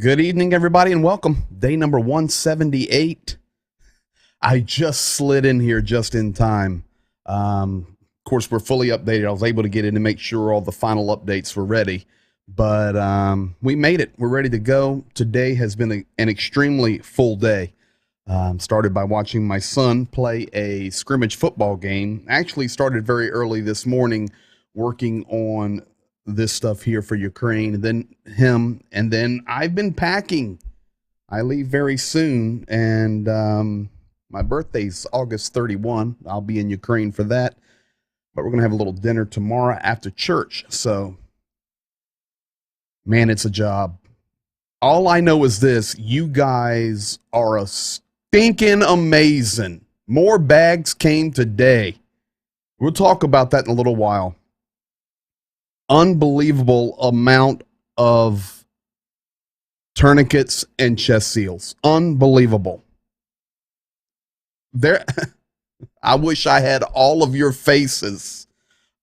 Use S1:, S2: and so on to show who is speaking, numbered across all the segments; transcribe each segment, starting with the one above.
S1: Good evening, everybody, and welcome. Day number 178. I just slid in here just in time. Of course, we're fully updated. I was able to get in and make sure all the final updates were ready. But we made it. We're ready to go. Today has been an extremely full day. Started by watching my son play a scrimmage football game. Actually started very early this morning working on this stuff here for Ukraine, and then him, and then I've been packing. I leave very soon, and my birthday's August 31. I'll be in Ukraine for that, but we're going to have a little dinner tomorrow after church. So, man, it's a job. All I know is this: you guys are a stinking amazing. More bags came today. We'll talk about that in a little while. Unbelievable amount of tourniquets and chest seals. Unbelievable. There, I wish I had all of your faces.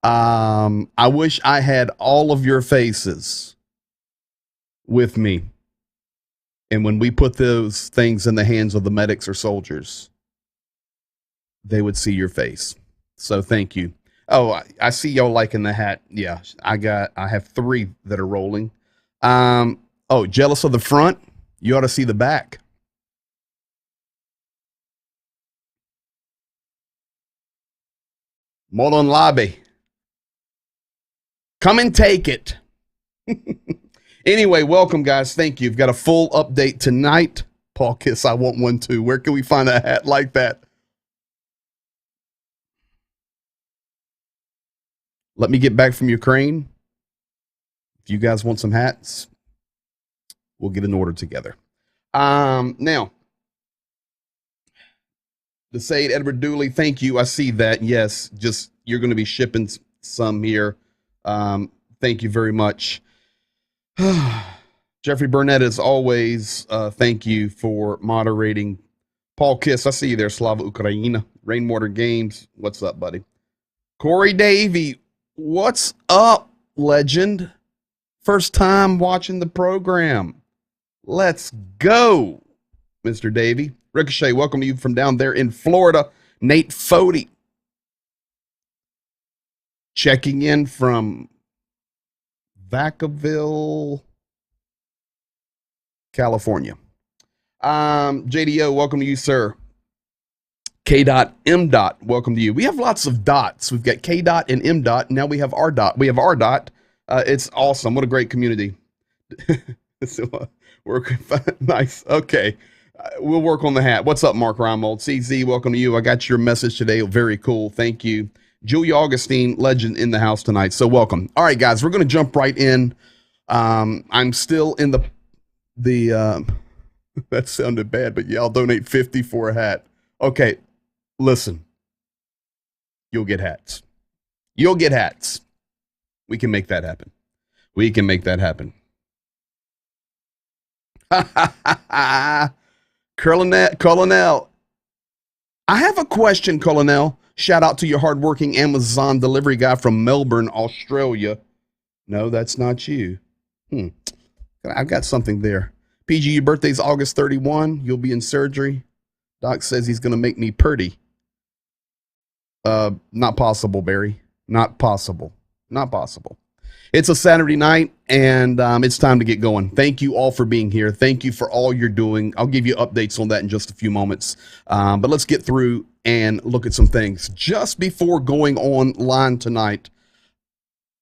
S1: I wish I had all of your faces with me. And when we put those things in the hands of the medics or soldiers, they would see your face. So thank you. Oh, I see y'all liking the hat. Yeah, I have 3 that are rolling. Oh, jealous of the front? You ought to see the back. Modern lobby. Come and take it. Anyway, welcome, guys. Thank you. We've got a full update tonight. Paul Kiss, I want one too. Where can we find a hat like that? Let me get back from Ukraine. If you guys want some hats, we'll get an order together. Now, the Said Edward Dooley, thank you. I see that. Yes, just you're going to be shipping some here. Thank you very much. Jeffrey Burnett, as always, thank you for moderating. Paul Kiss, I see you there. Slava Ukraina. Rainwater Games, what's up, buddy? Corey Davey, what's up, legend? First time watching the program. Let's go, Mr. Davey. Ricochet, welcome to you from down there in Florida. Nate Fody, checking in from Vacaville, California. JDO, welcome to you, sir. K. M. Welcome to you. We have lots of dots. We've got K. and M. Now we have R. We have R. It's awesome. What a great community. So, nice. Okay. We'll work on the hat. What's up, Mark Reimold? CZ, welcome to you. I got your message today. Very cool. Thank you. Julia Augustine, legend in the house tonight. So welcome. All right, guys, we're going to jump right in. I'm still in the that sounded bad, but yeah, I'll donate 50 for a hat. Okay. Listen, you'll get hats. You'll get hats. We can make that happen. We can make that happen. Colonel, I have a question, Colonel. Shout out to your hardworking Amazon delivery guy from Melbourne, Australia. No, that's not you. I've got something there. PG, your birthday's August 31. You'll be in surgery. Doc says he's going to make me purty. Not possible, Barry. Not possible. Not possible. It's a Saturday night, and it's time to get going. Thank you all for being here. Thank you for all you're doing. I'll give you updates on that in just a few moments. But let's get through and look at some things. Just before going online tonight,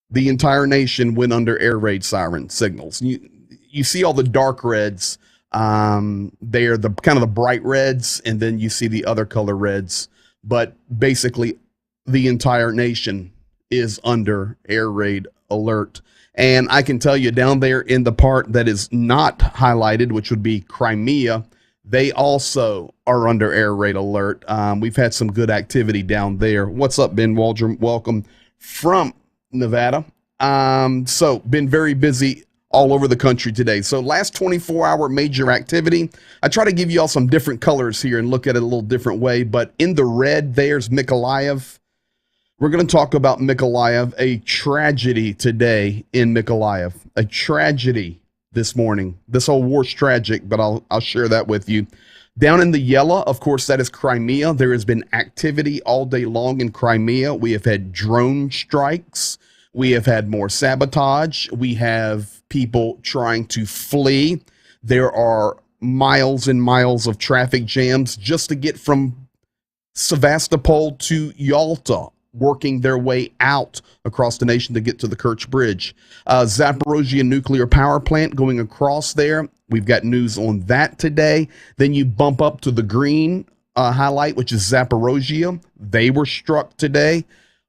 S1: the entire nation went under air raid siren signals. You see all the dark reds. They're the kind of the bright reds, and then you see the other color reds. But basically, the entire nation is under air raid alert. And I can tell you down there in the part that is not highlighted, which would be Crimea, they also are under air raid alert. We've had some good activity down there. What's up, Ben Waldron? Welcome from Nevada. So been very busy all over the country today. So last 24-hour major activity. I try to give you all some different colors here and look at it a little different way. But in the red, there's Mykolaiv. We're going to talk about Mykolaiv, a tragedy today in Mykolaiv. A tragedy this morning. This whole war's tragic, but I'll share that with you. Down in the yellow, of course, that is Crimea. There has been activity all day long in Crimea. We have had drone strikes. We have had more sabotage. We have people trying to flee. There are miles and miles of traffic jams just to get from Sevastopol to Yalta, working their way out across the nation to get to the Kerch Bridge. Zaporozhye nuclear power plant going across there. We've got news on that today. Then you bump up to the green highlight, which is Zaporozhye. They were struck today.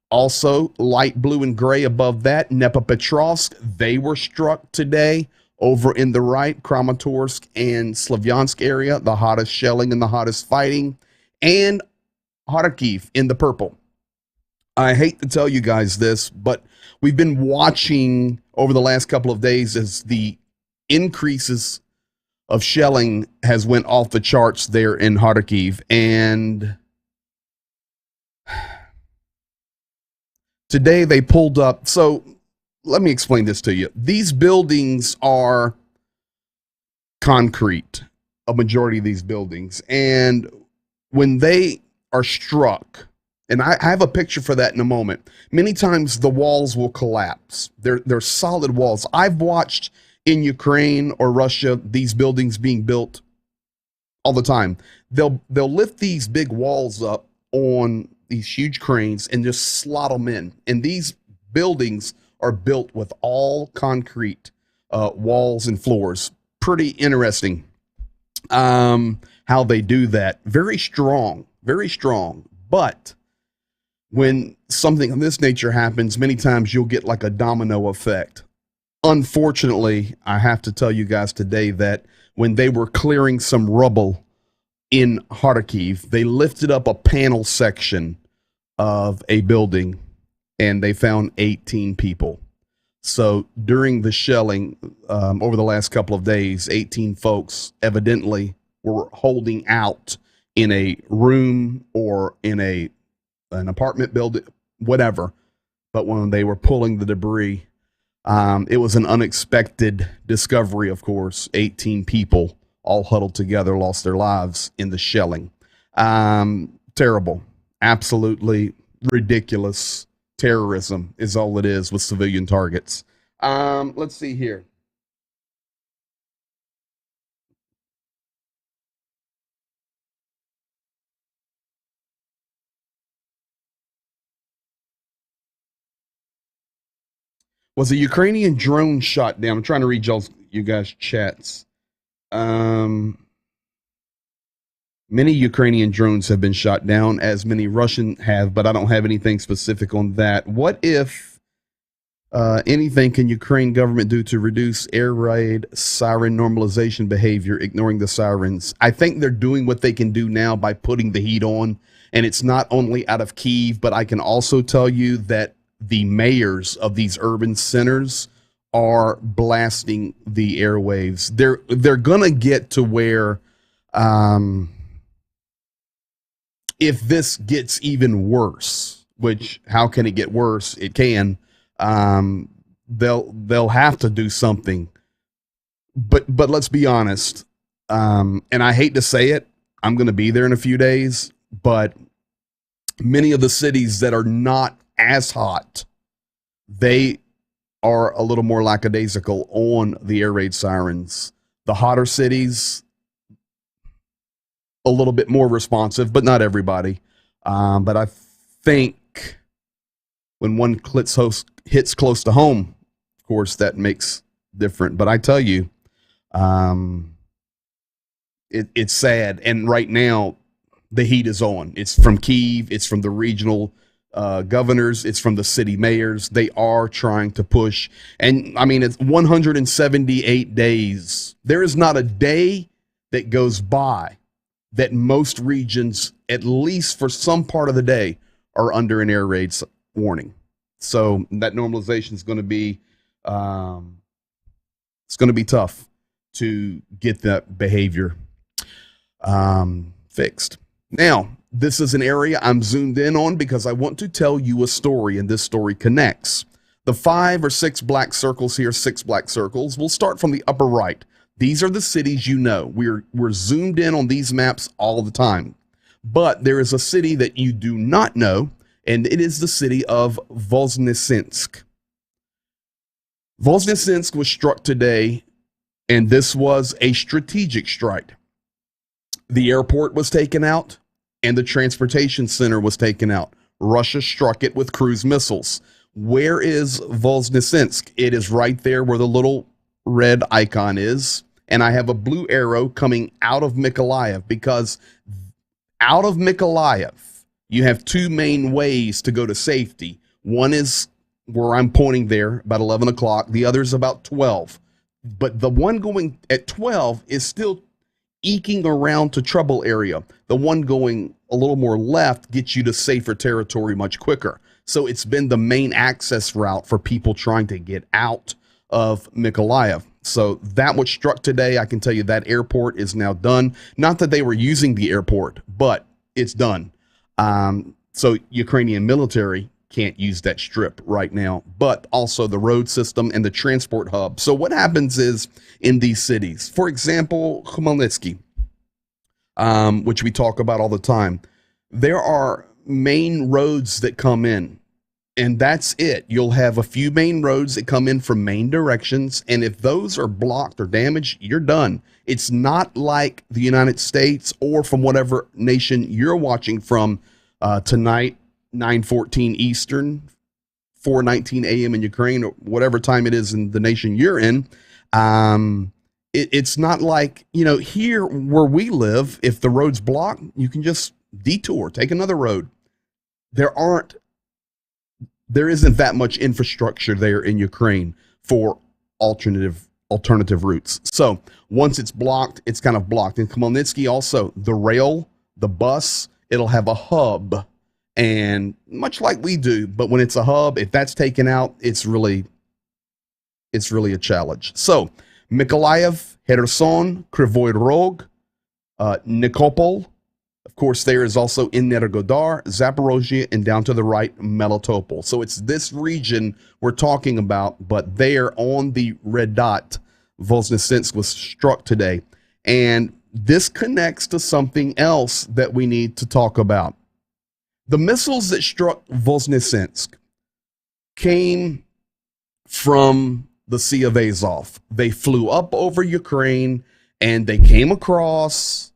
S1: Also, light blue and gray above that, Dnepropetrovsk. They were struck today. Over in the right, Kramatorsk and Slavyansk area, the hottest shelling and the hottest fighting. And Kharkiv in the purple. I hate to tell you guys this, but we've been watching over the last couple of days as the increases of shelling has went off the charts there in Kharkiv. And today they pulled up. So let me explain this to you. These buildings are concrete, a majority of these buildings. And when they are struck, and I have a picture for that in a moment, many times the walls will collapse. They're solid walls. I've watched in Ukraine or Russia these buildings being built all the time. They'll lift these big walls up on these huge cranes and just slot them in. And these buildings are built with all concrete walls and floors. Pretty interesting how they do that. Very strong, very strong. But when something of this nature happens, many times you'll get like a domino effect. Unfortunately, I have to tell you guys today that when they were clearing some rubble in Kharkiv, they lifted up a panel section of a building and they found 18 people. So during the shelling over the last couple of days, 18 folks evidently were holding out in a room or in an apartment building, whatever. But when they were pulling the debris, it was an unexpected discovery, of course. 18 people all huddled together, lost their lives in the shelling. Terrible. Absolutely ridiculous. Terrorism is all it is with civilian targets. Let's see here. Was a Ukrainian drone shot down? I'm trying to read you guys' chats. Many Ukrainian drones have been shot down, as many Russian have, but I don't have anything specific on that. What if anything can Ukraine government do to reduce air raid siren normalization behavior, ignoring the sirens? I think they're doing what they can do now by putting the heat on, and it's not only out of Kyiv, but I can also tell you that the mayors of these urban centers are blasting the airwaves. They're gonna get to where, if this gets even worse, which how can it get worse? It can. They'll have to do something. But let's be honest. And I hate to say it, I'm going to be there in a few days, but many of the cities that are not as hot, they are a little more lackadaisical on the air raid sirens. The hotter cities, a little bit more responsive, but not everybody. But I think when one hits close to home, of course, that makes different. But I tell you, it's sad. And right now, the heat is on. It's from Kyiv. It's from the regional governors. It's from the city mayors. They are trying to push. And I mean, it's 178 days. There is not a day that goes by that most regions, at least for some part of the day, are under an air raid warning. So that normalization is going to be, it's going to be tough to get that behavior fixed. Now, this is an area I'm zoomed in on because I want to tell you a story, and this story connects. The 5 or 6 black circles here, 6 black circles, we'll start from the upper right. These are the cities you know. We're zoomed in on these maps all the time. But there is a city that you do not know, and it is the city of Voznesensk. Voznesensk was struck today, and this was a strategic strike. The airport was taken out, and the transportation center was taken out. Russia struck it with cruise missiles. Where is Voznesensk? It is right there where the little red icon is, and I have a blue arrow coming out of Mykolaiv, because out of Mykolaiv, you have 2 main ways to go to safety. One is where I'm pointing there, about 11 o'clock. The other is about 12. But the one going at 12 is still eking around to trouble area. The one going a little more left gets you to safer territory much quicker. So it's been the main access route for people trying to get out of Mykolaiv. So that was struck today. I can tell you that airport is now done. Not that they were using the airport, but it's done. So Ukrainian military can't use that strip right now, but also the road system and the transport hub. So what happens is in these cities, for example, Khmelnytsky, which we talk about all the time, there are main roads that come in. And that's it. You'll have a few main roads that come in from main directions. And if those are blocked or damaged, you're done. It's not like the United States or from whatever nation you're watching from tonight, 9:14 Eastern, 4:19 a.m. in Ukraine, or whatever time it is in the nation you're in. It's not like, here where we live, if the road's blocked, you can just detour, take another road. There isn't that much infrastructure there in Ukraine for alternative routes. So once it's blocked, it's kind of blocked. In Khmelnytsky also, the rail, the bus, it'll have a hub, and much like we do, but when it's a hub, if that's taken out, it's really a challenge. So Mykolaiv, Kherson, Kryvyi Rog, Nikopol. Of course, there is also Energodar, Zaporozhye, and down to the right, Melitopol. So it's this region we're talking about, but there on the red dot, Voznesensk was struck today. And this connects to something else that we need to talk about. The missiles that struck Voznesensk came from the Sea of Azov. They flew up over Ukraine, and they came across.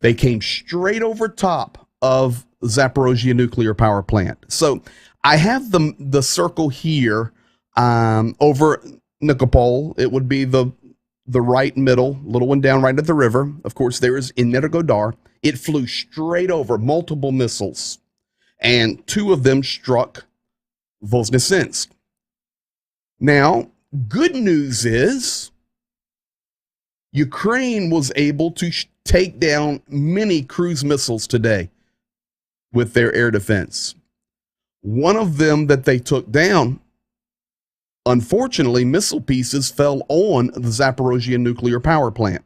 S1: They came straight over top of Zaporozhye nuclear power plant. So I have the circle here over Nikopol. It would be the right middle, little one down right at the river. Of course, there is Energodar. It flew straight over, multiple missiles, and 2 of them struck Voznesensk. Now, good news is Ukraine was able to take down many cruise missiles today with their air defense. One of them that they took down, unfortunately, missile pieces fell on the Zaporozhye nuclear power plant.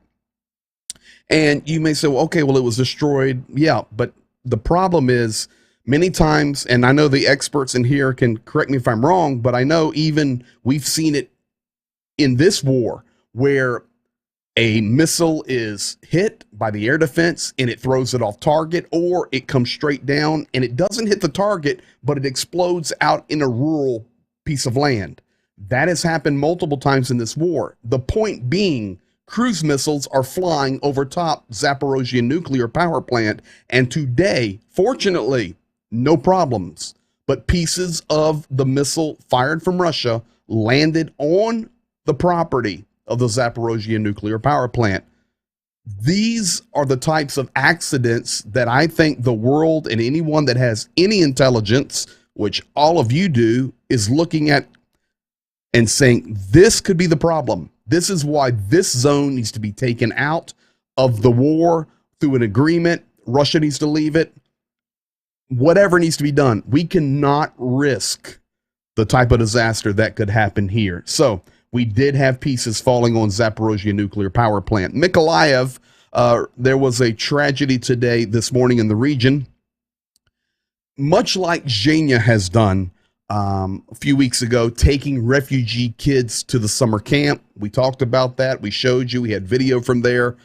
S1: And you may say, well, okay, well, it was destroyed. Yeah, but the problem is many times, and I know the experts in here can correct me if I'm wrong, but I know even we've seen it in this war where a missile is hit by the air defense and it throws it off target, or it comes straight down and it doesn't hit the target, but it explodes out in a rural piece of land. That has happened multiple times in this war. The point being, cruise missiles are flying over top Zaporozhye nuclear power plant, and today, fortunately, no problems, but pieces of the missile fired from Russia landed on the property of the Zaporozhye nuclear power plant. These are the types of accidents that I think the world and anyone that has any intelligence, which all of you do, is looking at and saying, this could be the problem. This is why this zone needs to be taken out of the war through an agreement. Russia needs to leave it. Whatever needs to be done. We cannot risk the type of disaster that could happen here. So we did have pieces falling on Zaporozhye nuclear power plant. Mykolaiv, there was a tragedy today, this morning in the region. Much like Zhenya has done, a few weeks ago, taking refugee kids to the summer camp. We talked about that. We showed you. We had video from there.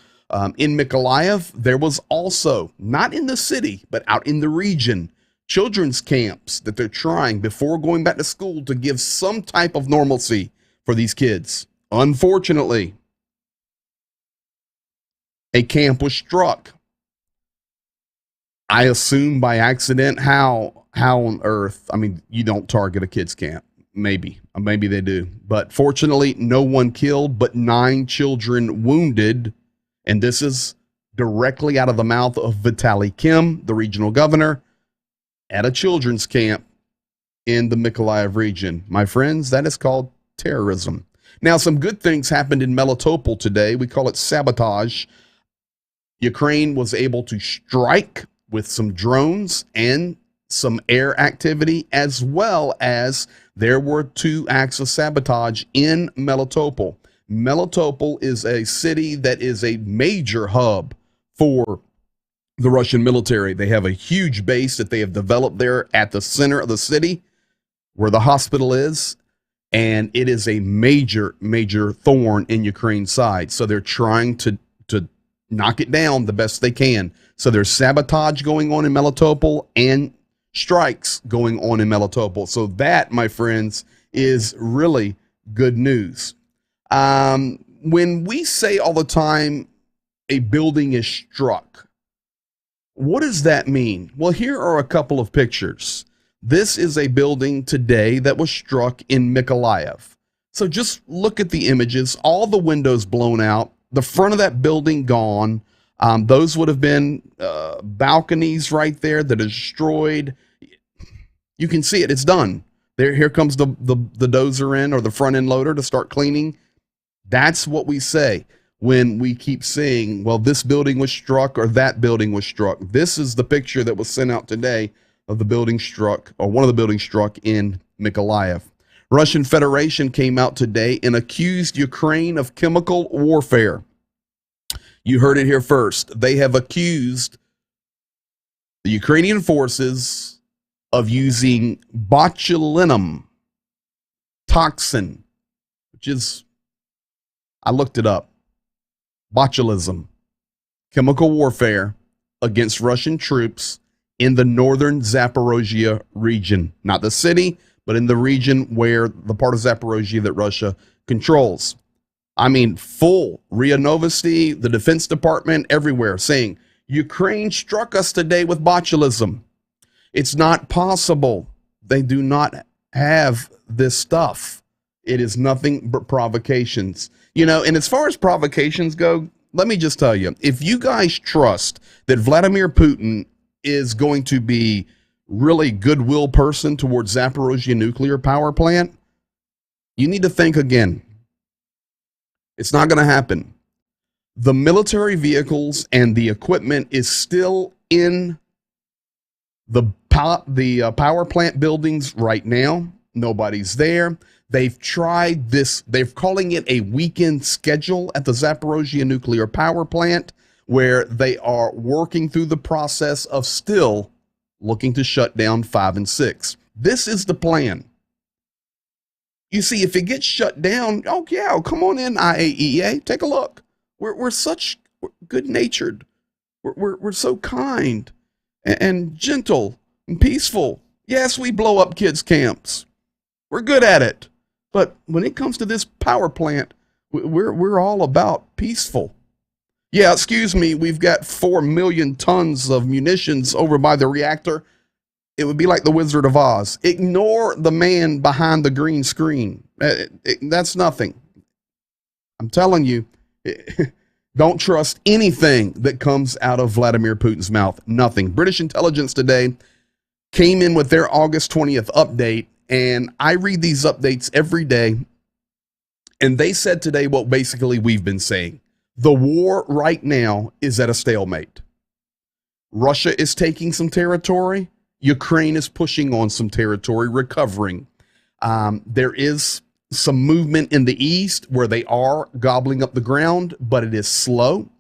S1: In Mykolaiv, there was also, not in the city, but out in the region, children's camps that they're trying before going back to school to give some type of normalcy for these kids. Unfortunately, a camp was struck. I assume by accident. How on earth? I mean, you don't target a kids camp. Maybe they do. But fortunately, no one killed, but 9 children wounded. And this is directly out of the mouth of Vitaly Kim, the regional governor, at a children's camp in the Mykolaiv region. My friends, that is called terrorism. Now, some good things happened in Melitopol today. We call it sabotage. Ukraine was able to strike with some drones and some air activity, as well as there were 2 acts of sabotage in Melitopol. Melitopol is a city that is a major hub for the Russian military. They have a huge base that they have developed there at the center of the city where the hospital is, and it is a major thorn in Ukraine's side. So they're trying to knock it down the best they can. So there's sabotage going on in Melitopol and strikes going on in Melitopol. So that, my friends, is really good news. When we say all the time a building is struck, what does that mean? Well, here are a couple of pictures. This is a building today that was struck in Mykolaiv. So just look at the images, all the windows blown out, the front of that building gone. Those would have been balconies right there that are destroyed. You can see it. It's done. Here comes the dozer in, or the front end loader, to start cleaning. That's what we say when we keep saying, well, this building was struck or that building was struck. This is the picture that was sent out today of the building struck, or one of the buildings struck in Mykolaiv. Russian Federation came out today and accused Ukraine of chemical warfare. You heard it here first. They have accused the Ukrainian forces of using botulinum toxin, which is, I looked it up, botulism, chemical warfare against Russian troops in the northern Zaporozhye region. Not the city, but in the region where the part of Zaporozhye that Russia controls. I mean, full RIA Novosti, the Defense Department, everywhere saying, Ukraine struck us today with botulism. It's not possible. They do not have this stuff. It is nothing but provocations. You know, and as far as provocations go, let me just tell you, if you guys trust that Vladimir Putin is going to be really goodwill person towards Zaporozhye nuclear power plant, you need to think again. It's not going to happen. The military vehicles and the equipment is still in the power plant buildings right now. Nobody's there. They've tried this. They're calling it a weekend schedule at the Zaporozhye nuclear power plant, where they are working through the process of still looking to shut down 5 and 6. This is the plan. You see, if it gets shut down, oh yeah, come on in, IAEA, take a look. We're such good-natured. We're so kind and gentle and peaceful. Yes, we blow up kids' camps. We're good at it. But when it comes to this power plant, we're all about peaceful. Yeah, excuse me, we've got 4 million tons of munitions over by the reactor. It would be like the Wizard of Oz. Ignore the man behind the green screen. That's nothing. I'm telling you, don't trust anything that comes out of Vladimir Putin's mouth. Nothing. British intelligence today came in with their August 20th update, and I read these updates every day, and they said today what basically we've been saying. The war right now is at a stalemate. Russia is taking some territory. Ukraine is pushing on some territory, recovering. There is some movement in the east where they are gobbling up the ground, but it is slow.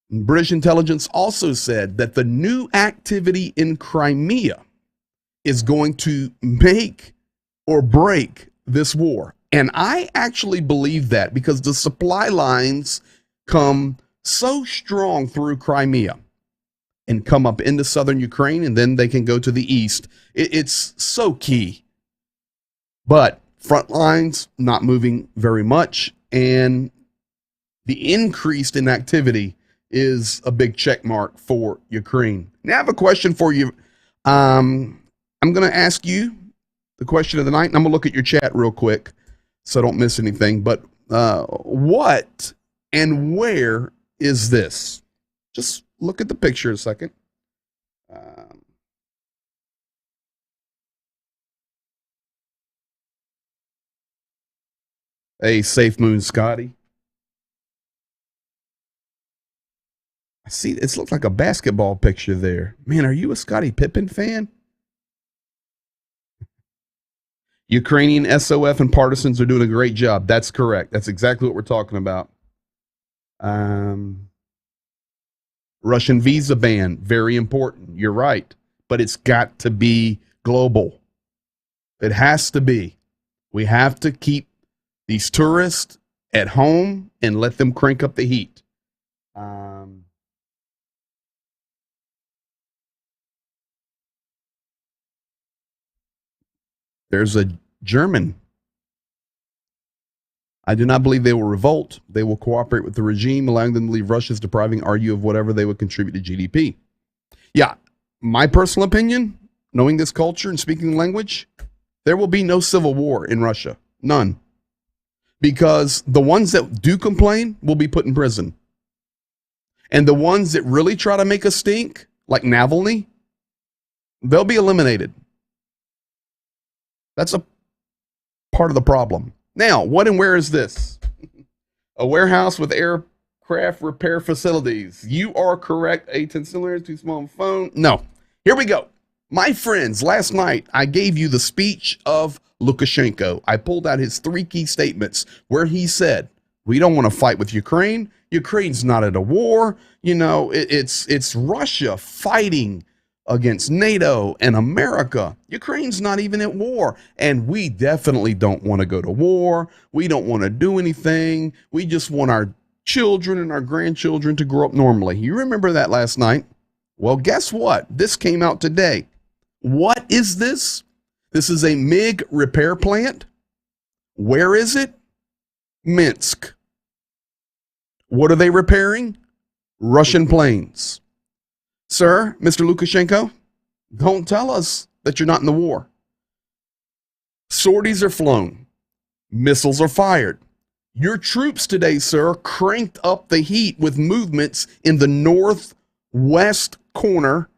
S1: British intelligence also said that the new activity in Crimea is going to make or break this war. And I actually believe that because the supply lines come so strong through Crimea and come up into southern Ukraine, and then they can go to the east. It's so key. But front lines not moving very much, and the increased inactivity is a big check mark for Ukraine. Now I have a question for you. I'm going to ask you the question of the night, and I'm going to look at your chat real quick so I don't miss anything. But what and where is this? Just look at the picture a second. Hey, Safe Moon Scotty. I see it looks like a basketball picture there. Man, are you a Scottie Pippen fan? Ukrainian SOF and partisans are doing a great job. That's correct. That's exactly what we're talking about. Russian visa ban, very important. You're right. But it's got to be global. It has to be. We have to keep these tourists at home and let them crank up the heat. There's a German. I do not believe they will revolt. They will cooperate with the regime, allowing them to leave Russia's depriving RU of whatever they would contribute to GDP. Yeah, my personal opinion, knowing this culture and speaking the language, there will be no civil war in Russia. None. Because the ones that do complain will be put in prison. And the ones that really try to make a stink, like Navalny, they'll be eliminated. That's a part of the problem. Now, what and where is this? A warehouse with aircraft repair facilities. You are correct. A10 cylinder, too small phone. No. Here we go. My friends, last night I gave you the speech of Lukashenko. I pulled out his 3 key statements where he said, we don't want to fight with Ukraine. Ukraine's not at a war. You know, it's Russia fighting against NATO and America. Ukraine's not even at war. And we definitely don't want to go to war. We don't want to do anything. We just want our children and our grandchildren to grow up normally. You remember that last night? Well, guess what? This came out today. What is this? This is a MiG repair plant. Where is it? Minsk. What are they repairing? Russian planes. Sir, Mr. Lukashenko, don't tell us that you're not in the war. Sorties are flown. Missiles are fired. Your troops today, sir, cranked up the heat with movements in the northwest corner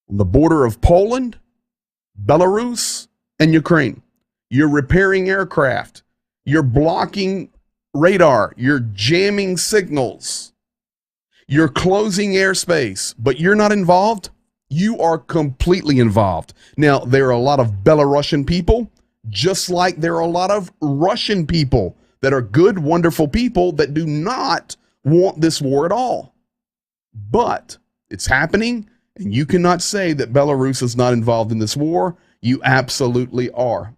S1: on the border of Poland, Belarus, and Ukraine. You're repairing aircraft. You're blocking radar. You're jamming signals. You're closing airspace, but you're not involved. You are completely involved. Now, there are a lot of Belarusian people, just like there are a lot of Russian people that are good, wonderful people that do not want this war at all. But it's happening, and you cannot say that Belarus is not involved in this war. You absolutely are.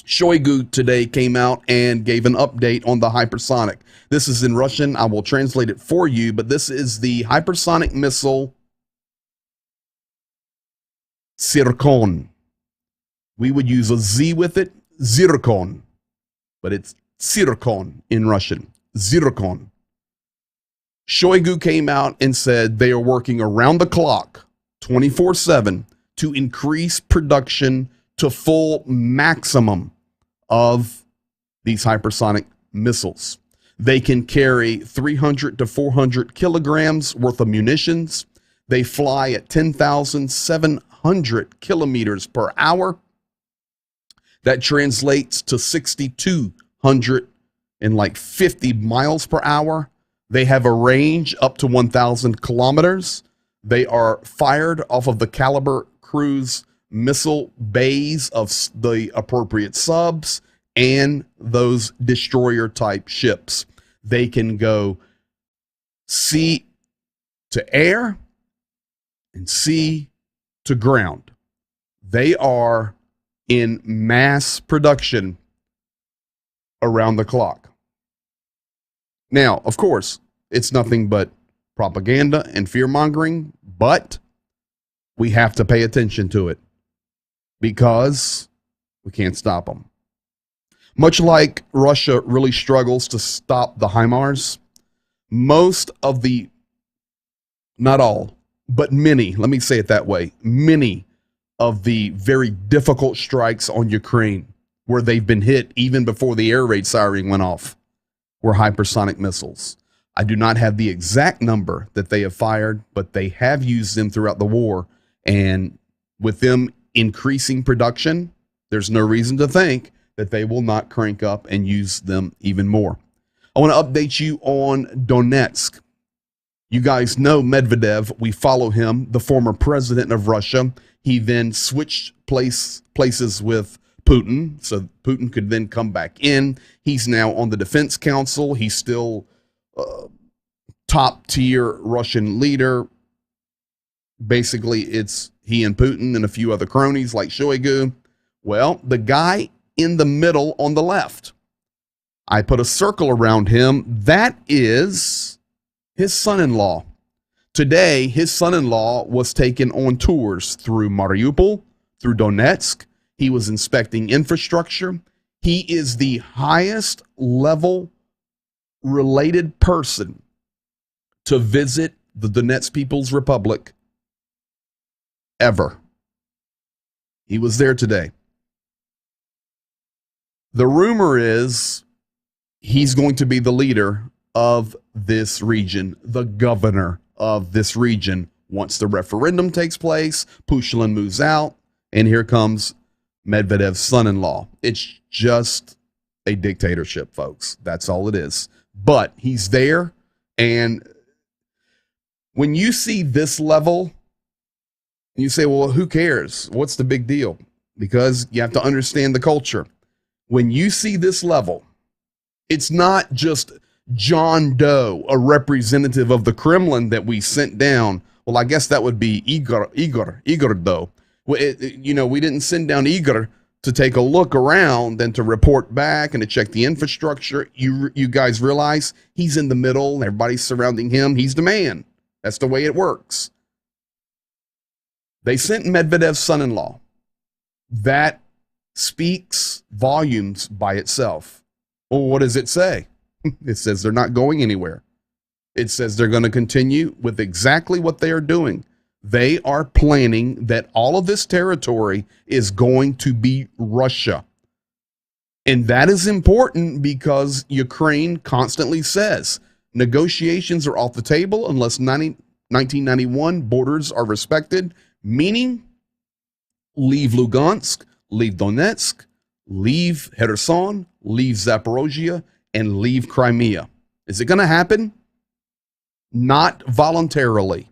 S1: Shoigu today came out and gave an update on the hypersonic. This is in Russian. I will translate it for you, but this is the hypersonic missile Zircon. We would use a Z with it, Zircon, but it's Zircon in Russian, Zircon. Shoigu came out and said they are working around the clock, 24/7, to increase production to full maximum of these hypersonic missiles. They can carry 300 to 400 kilograms worth of munitions. They fly at 10,700 kilometers per hour. That translates to 6,250 miles per hour. They have a range up to 1,000 kilometers. They are fired off of the Caliber cruise missile bays of the appropriate subs and those destroyer type ships. They can go sea to air and sea to ground. They are in mass production around the clock. Now, of course, it's nothing but propaganda and fear mongering, but we have to pay attention to it because we can't stop them. Much like Russia really struggles to stop the HIMARS, most of the, not all, but many, let me say it that way, many of the very difficult strikes on Ukraine where they've been hit even before the air raid siren went off were hypersonic missiles. I do not have the exact number that they have fired, but they have used them throughout the war. And with them increasing production, there's no reason to think that they will not crank up and use them even more. I want to update you on Donetsk. You guys know Medvedev. We follow him, the former president of Russia. He then switched places with Putin, so Putin could then come back in. He's now on the Defense Council. He's still top tier Russian leader. Basically, it's he and Putin and a few other cronies like Shoigu. Well, the guy in the middle on the left, I put a circle around him. That is his son-in-law. Today, his son-in-law was taken on tours through Mariupol, through Donetsk. He was inspecting infrastructure. He is the highest level related person to visit the Donetsk People's Republic ever. He was there today. The rumor is he's going to be the leader of this region, the governor of this region. Once the referendum takes place, Pushilin moves out, and here comes Medvedev's son-in-law. It's just a dictatorship, folks. That's all it is. But he's there, and when you see this level, you say, well, who cares? What's the big deal? Because you have to understand the culture. When you see this level, it's not just John Doe, a representative of the Kremlin that we sent down. Well, I guess that would be Igor Doe. Well, we didn't send down Igor to take a look around and to report back and to check the infrastructure. You guys realize he's in the middle and everybody's surrounding him. He's the man. That's the way it works. They sent Medvedev's son-in-law. That speaks volumes by itself. Well, what does it say? It says they're not going anywhere. It says they're going to continue with exactly what they are doing. They are planning that all of this territory is going to be Russia. And that is important because Ukraine constantly says negotiations are off the table unless 1991 borders are respected, meaning leave Lugansk, leave Donetsk, leave Kherson, leave Zaporozhye, and leave Crimea. Is it going to happen? Not voluntarily.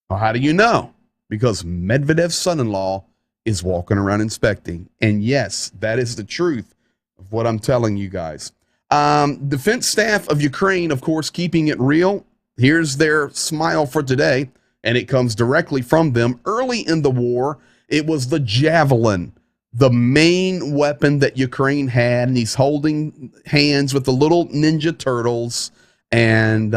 S1: Well, how do you know? Because Medvedev's son-in-law is walking around inspecting. And yes, that is the truth of what I'm telling you guys. Defense staff of Ukraine, of course, keeping it real. Here's their smile for today, and it comes directly from them. Early in the war, it was the Javelin, the main weapon that Ukraine had, and he's holding hands with the little ninja turtles. And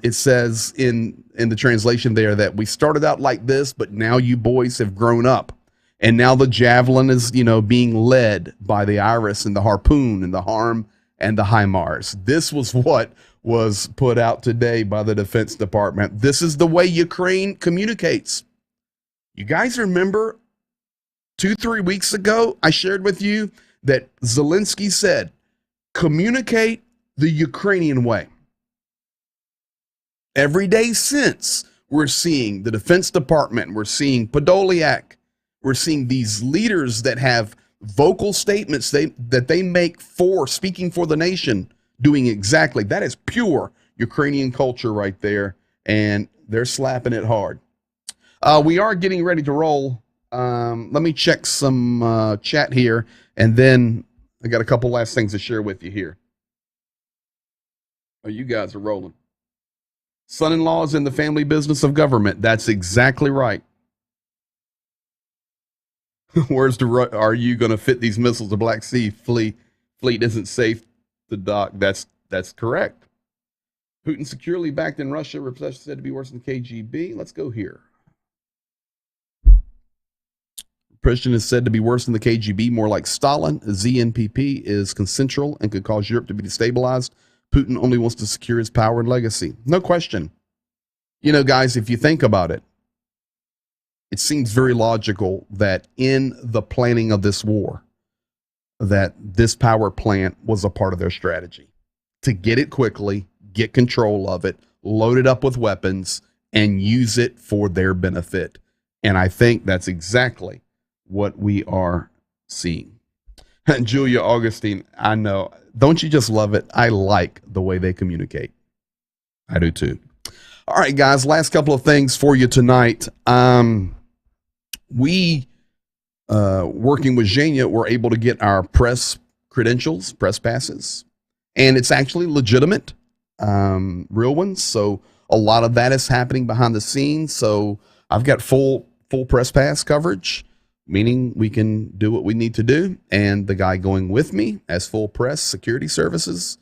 S1: it says in the translation there that we started out like this, but now you boys have grown up. And now the Javelin is, being led by the Iris and the Harpoon and the Harm and the HIMARS. This was what was put out today by the Defense Department. This is the way Ukraine communicates. You guys remember 2-3 weeks ago, I shared with you that Zelensky said, communicate the Ukrainian way. Every day since, we're seeing the Defense Department, we're seeing Podolyak, we're seeing these leaders that have vocal statements that they make for speaking for the nation, doing exactly. That is pure Ukrainian culture right there, and they're slapping it hard. We are getting ready to roll. Let me check some chat here, and then I got a couple last things to share with you here. Oh, you guys are rolling. Son-in-law is in the family business of government. That's exactly right. Are you going to fit these missiles? The Black Sea fleet isn't safe to dock. That's correct. Putin securely backed in Russia. Repression said to be worse than KGB. Let's go here. Repression is said to be worse than the KGB, more like Stalin. ZNPP is consensual and could cause Europe to be destabilized. Putin only wants to secure his power and legacy. No question. You know, guys, if you think about it, it seems very logical that in the planning of this war, that this power plant was a part of their strategy to get it quickly, get control of it, load it up with weapons, and use it for their benefit. And I think that's exactly what we are seeing. Julia Augustine, I know. Don't you just love it? I like the way they communicate. I do too. All right, guys, last couple of things for you tonight. We, working with Zhenya, were able to get our press credentials, press passes, and it's actually legitimate, real ones. So a lot of that is happening behind the scenes. So I've got full press pass coverage, meaning we can do what we need to do. And the guy going with me as full press security services,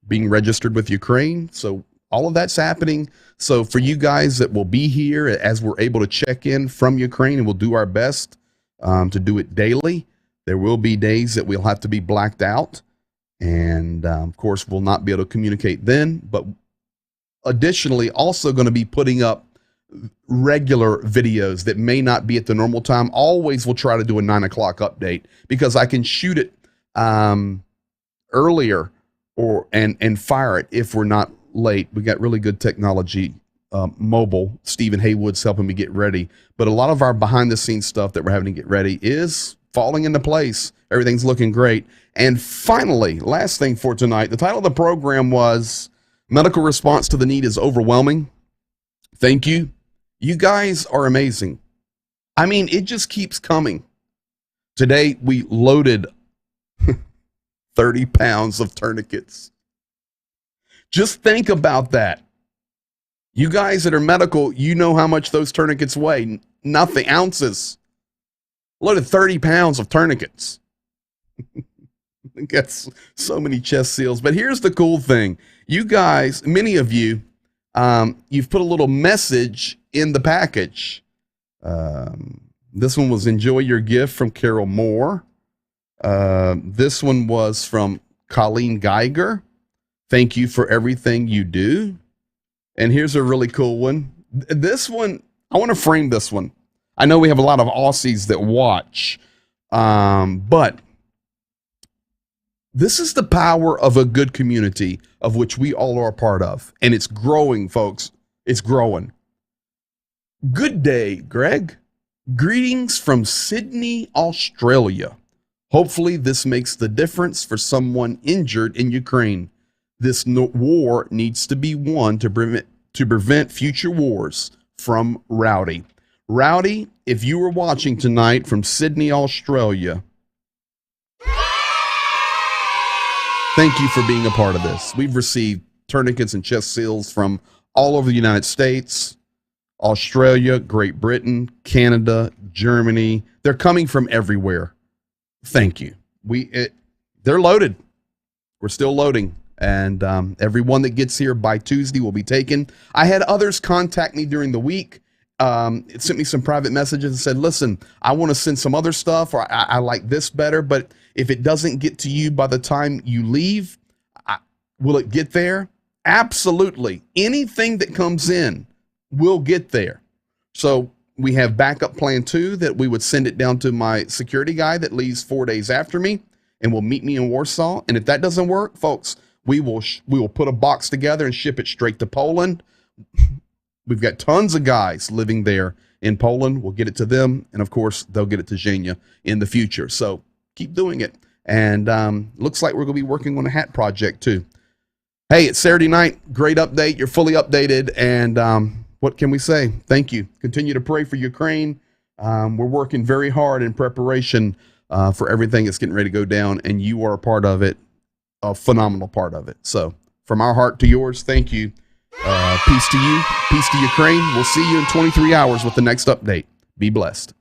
S1: being registered with Ukraine. So all of that's happening. So for you guys that will be here as we're able to check in from Ukraine, and we'll do our best to do it daily. There will be days that we'll have to be blacked out. And of course, we'll not be able to communicate then. But additionally, also going to be putting up regular videos that may not be at the normal time. Always will try to do a 9 o'clock update because I can shoot it earlier and fire it if we're not late. We got really good technology, mobile. Stephen Haywood's helping me get ready. But a lot of our behind the scenes stuff that we're having to get ready is falling into place. Everything's looking great. And finally, last thing for tonight, the title of the program was Medical Response to the Need is Overwhelming. Thank you. You guys are amazing. I mean, it just keeps coming. Today, we loaded 30 pounds of tourniquets. Just think about that. You guys that are medical, you know how much those tourniquets weigh. Nothing, ounces. Loaded 30 pounds of tourniquets. Got so many chest seals. But here's the cool thing. You guys, many of you, you've put a little message in the package. This one was enjoy your gift from Carol Moore. This one was from Colleen Geiger. Thank you for everything you do. And here's a really cool one. This one, I want to frame this one. I know we have a lot of Aussies that watch, but this is the power of a good community of which we all are a part of. And it's growing, folks. It's growing. Good day, Greg. Greetings from Sydney, Australia. Hopefully this makes the difference for someone injured in Ukraine. This war needs to be won to prevent future wars from Rowdy. Rowdy, if you were watching tonight from Sydney, Australia, thank you for being a part of this. We've received tourniquets and chest seals from all over the United States, Australia, Great Britain, Canada, Germany. They're coming from everywhere. Thank you. They're loaded. We're still loading. And everyone that gets here by Tuesday will be taken. I had others contact me during the week. It sent me some private messages and said, listen, I want to send some other stuff, or I like this better. But if it doesn't get to you by the time you leave, will it get there? Absolutely. Anything that comes in will get there. So we have backup plan 2 that we would send it down to my security guy that leaves 4 days after me and will meet me in Warsaw. And if that doesn't work, folks, we will put a box together and ship it straight to Poland. We've got tons of guys living there in Poland. We'll get it to them. And of course, they'll get it to Zhenya in the future. So keep doing it. And looks like we're going to be working on a hat project too. Hey, it's Saturday night. Great update. You're fully updated. And what can we say? Thank you. Continue to pray for Ukraine. We're working very hard in preparation for everything that's getting ready to go down. And you are a part of it. A phenomenal part of it. So from our heart to yours, thank you. Peace to you. Peace to Ukraine. We'll see you in 23 hours with the next update. Be blessed.